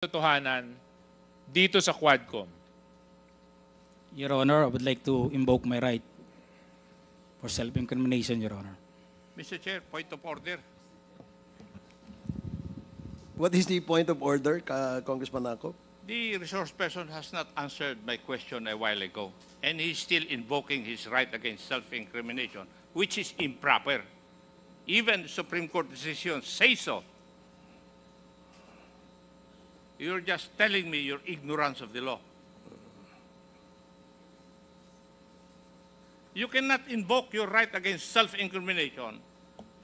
katotohanan dito sa Quadcom? Your Honor, I would like to invoke my right for self-incrimination, Your Honor. Mr. Chair, point of order. What is the point of order, Congressman Ako? The resource person has not answered my question a while ago, and he's still invoking his right against self-incrimination, which is improper. Even the Supreme Court decisions say so. You're just telling me your ignorance of the law. You cannot invoke your right against self-incrimination.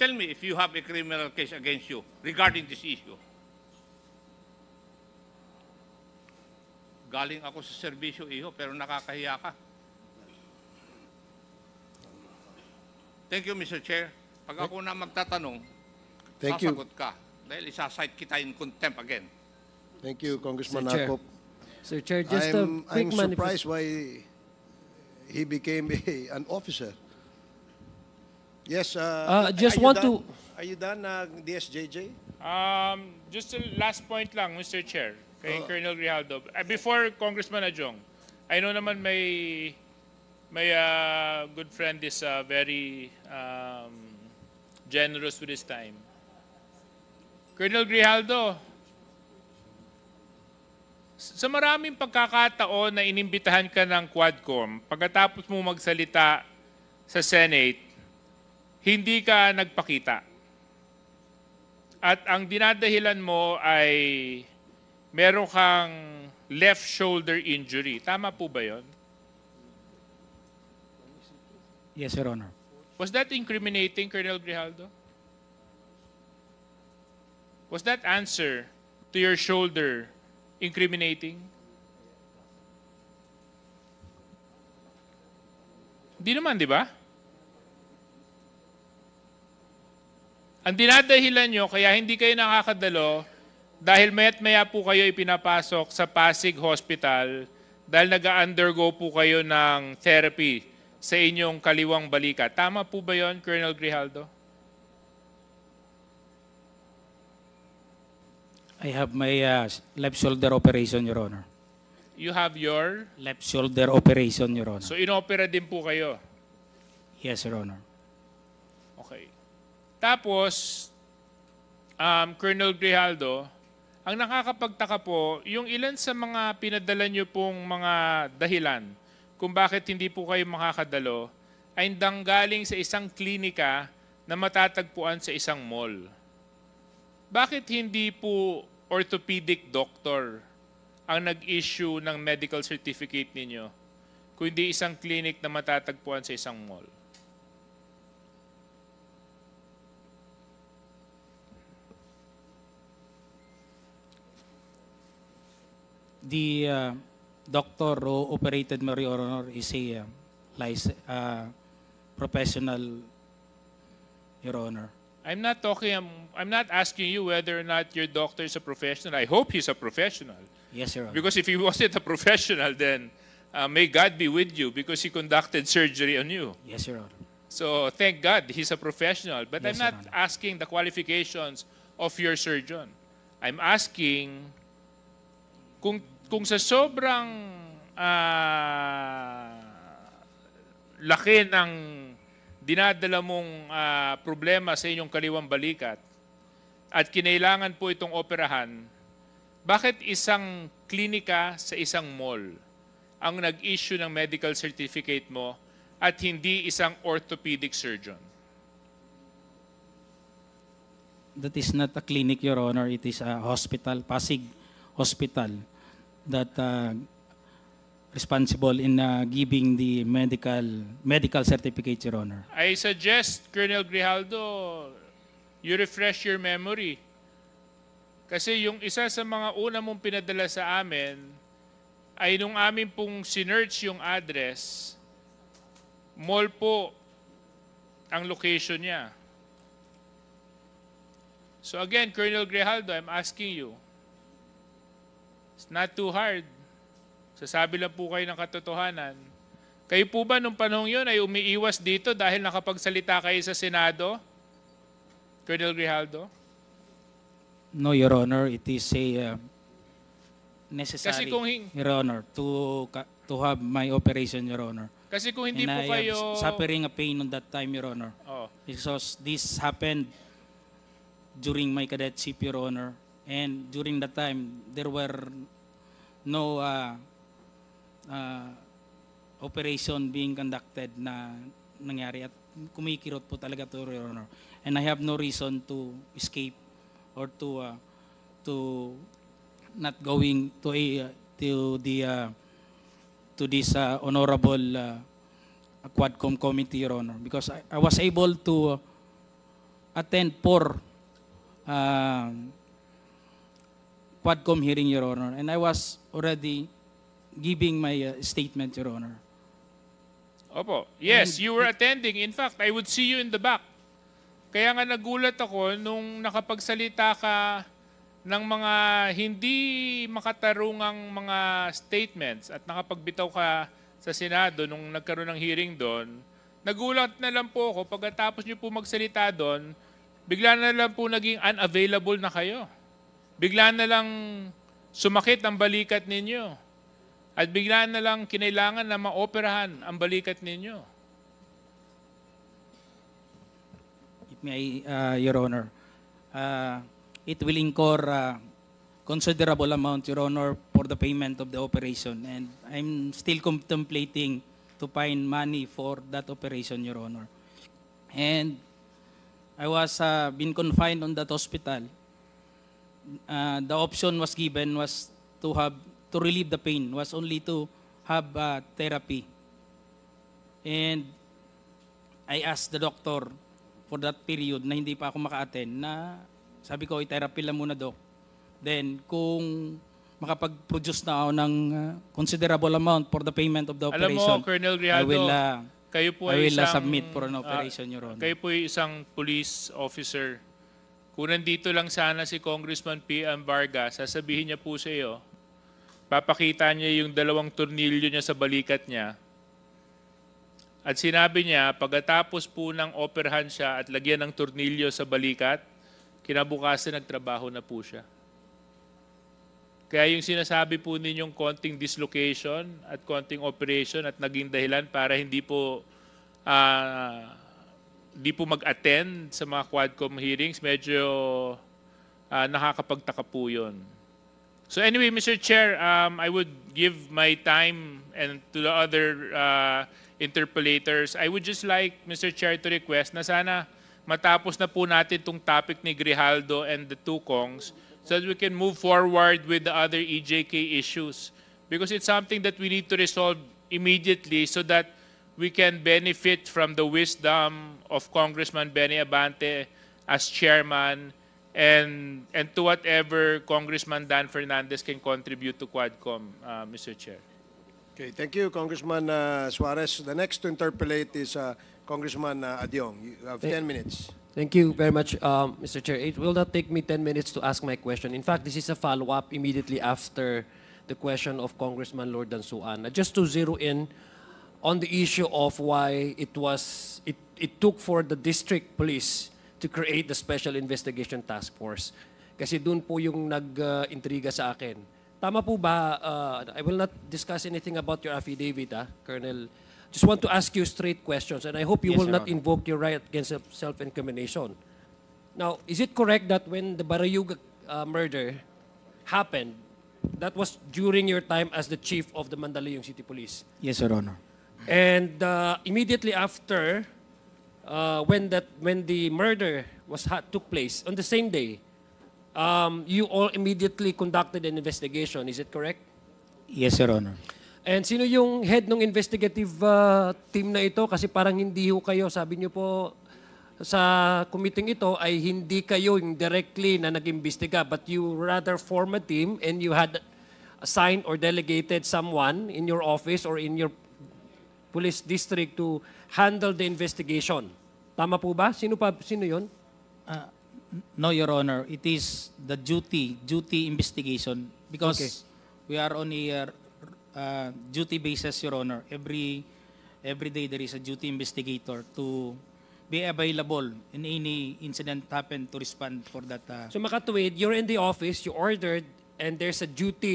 Tell me if you have a criminal case against you regarding this issue. Galing ako sa serbisyo, iho, pero nakakahiya ka. Thank you, Mr. Chair. Pag ako na magtatanong, Thank you. sasagot ka. Dahil isasite kita in contempt again. Thank you, Congressman Sir Chair. Ako. Sir Chair, just a quick I'm surprised why he became an officer. Yes, just are you want done? to- Are you done, DSJJ? Just a last point lang, Mr. Chair, kay Colonel Grijaldo. Before Congressman Adjong, I know naman may good friend is very generous with his time. Colonel Grijaldo, sa maraming pagkakataon na inimbitahan ka ng Quadcom, pagkatapos mo magsalita sa Senate, hindi ka nagpakita. At ang dinadahilan mo ay meron kang left shoulder injury. Tama po ba yon? Yes, Your Honor. Was that incriminating, Colonel Grijaldo? Was that answer to your shoulder incriminating? Hindi naman, di ba? Ang dinadahilan nyo, kaya hindi kayo nakakadalo, dahil maya't maya po kayo ipinapasok sa Pasig Hospital dahil nag-undergo po kayo ng therapy sa inyong kaliwang balikat. Tama po ba yon, Colonel Grijaldo? I have my left shoulder operation, Your Honor. You have your... Left shoulder operation, Your Honor. So inopera din po kayo? Yes, Your Honor. Okay. Tapos, Colonel Grijaldo, ang nakakapagtaka po, yung ilan sa mga pinadala nyo pong mga dahilan kung bakit hindi po kayo makakadalo ay galing sa isang klinika na matatagpuan sa isang mall. Bakit hindi po orthopedic doctor ang nag-issue ng medical certificate ninyo kundi isang clinic na matatagpuan sa isang mall? The doctor who operated me, Your Honor, is a professional, Your Honor. I'm not asking you whether or not your doctor is a professional. I hope he's a professional. Yes, Your Honor. Because if he wasn't a professional, then may God be with you because he conducted surgery on you. Yes, Your Honor. So thank God he's a professional. But Yes, I'm not Your Honor. asking the qualifications of your surgeon. I'm asking kung sa sobrang laki ng dinadala mong problema sa inyong kaliwang balikat at kinailangan po itong operahan, bakit isang klinika sa isang mall ang nag-issue ng medical certificate mo at hindi isang orthopedic surgeon? That is not a clinic, Your Honor. It is a hospital, Pasig Hospital, that responsible in giving the medical certificate, Your Honor. I suggest, Colonel Grijaldo, you refresh your memory. Kasi yung isa sa mga una mong pinadala sa amin ay nung amin pong sinearch yung address, mall po ang location niya. So again, Colonel Grijaldo, I'm asking you, it's not too hard. Sasabi lang po kayo ng katotohanan. Kayo po ba nung panahon yun ay umiiwas dito dahil nakapagsalita kayo sa Senado? Colonel Grijaldo? No, Your Honor, it is a necessary, Kasi kung Your Honor, to have my operation, Your Honor. Kasi kung hindi And po I kayo... am suffering a pain on that time, Your Honor. Oh. Because this happened during my cadetship, Your Honor. And during that time, there were no operation being conducted na nangyari at kumikirot po talaga to, Your Honor. And I have no reason to escape or to not going to this honorable Quadcom committee, Your Honor, because I was able to attend 4 Quadcom hearing, Your Honor, and I was already giving my statement, Your Honor. Opo. Yes, And you were attending. In fact, I would see you in the back. Kaya nga nagulat ako nung nakapagsalita ka ng mga hindi makatarungang mga statements at nakapagbitaw ka sa Senado nung nagkaroon ng hearing doon. Nagulat na lang po ako pagkatapos niyo po magsalita doon, bigla na lang po naging unavailable na kayo. Bigla na lang sumakit ang balikat ninyo. At bigla na lang kinailangan na maoperahan ang balikat ninyo. It may, Your Honor, it will incur considerable amount, Your Honor, for the payment of the operation. And I'm still contemplating to find money for that operation, Your Honor. And I was been confined on that hospital. The option was given was to relieve the pain, was only to have therapy. And I asked the doctor for that period na hindi pa ako maka-attend na sabi ko, i-therapy lang muna, Doc. Then, kung makapag-produce na ako ng considerable amount for the payment of the Alam operation, mo, Colonel Grijaldo, kayo po I ay will isang, submit for an operation, Your Honor. Kayo po ay isang police officer. Kung nandito lang sana si Congressman P.M. Vargas, sasabihin niya po sa iyo, papakita niya yung 2 tornilyo niya sa balikat niya. At sinabi niya, pagkatapos po ng operahan siya at lagyan ng tornilyo sa balikat, kinabukasan nagtrabaho na po siya. Kaya yung sinasabi po ninyong konting dislocation at konting operation at naging dahilan para hindi po mag-attend sa mga Quadcom hearings, medyo nakakapagtaka po yun. So anyway, Mr. Chair, I would give my time and to the other interpellators. I would just like, Mr. Chair, to request na sana matapos na po natin itong topic ni Grijaldo and the 2 Kongs so that we can move forward with the other EJK issues. Because it's something that we need to resolve immediately so that we can benefit from the wisdom of Congressman Benny Abante as chairman and to whatever Congressman Dan Fernandez can contribute to Quadcom, Mr. Chair. Okay, thank you, Congressman Suarez. The next to interpellate is Congressman Adyong. You have 10 minutes. Thank you very much, Mr. Chair. It will not take me 10 minutes to ask my question. In fact, this is a follow-up immediately after the question of Congressman Lord Dansuan. Just to zero in on the issue of why it took for the district police to create the Special Investigation Task Force. Kasi doon po yung nag-intriga sa akin. Tama po ba, I will not discuss anything about your affidavit, Colonel. Just want to ask you straight questions, and I hope you Yes, will Your not Honor. invoke your right against self-incrimination. Now, is it correct that when the Barayuga murder happened, that was during your time as the chief of the Mandaluyong City Police? Yes, Your Honor. And immediately after, when the murder took place on the same day, you all immediately conducted an investigation. Is it correct? Yes, Your Honor. And sino yung head ng investigative team na ito? Kasi parang hindi ho kayo, sabi niyo po sa committee ito ay hindi kayo yung directly na nag-imbestiga, but you rather form a team and you had assigned or delegated someone in your office or in your police district to handle the investigation. Tama po ba? Sino yun? No, Your Honor. It is the duty investigation because Okay. we are on a duty basis, Your Honor. Every day there is a duty investigator to be available in any incident happen to respond for that. So makatuwid, you're in the office, you ordered, and there's a duty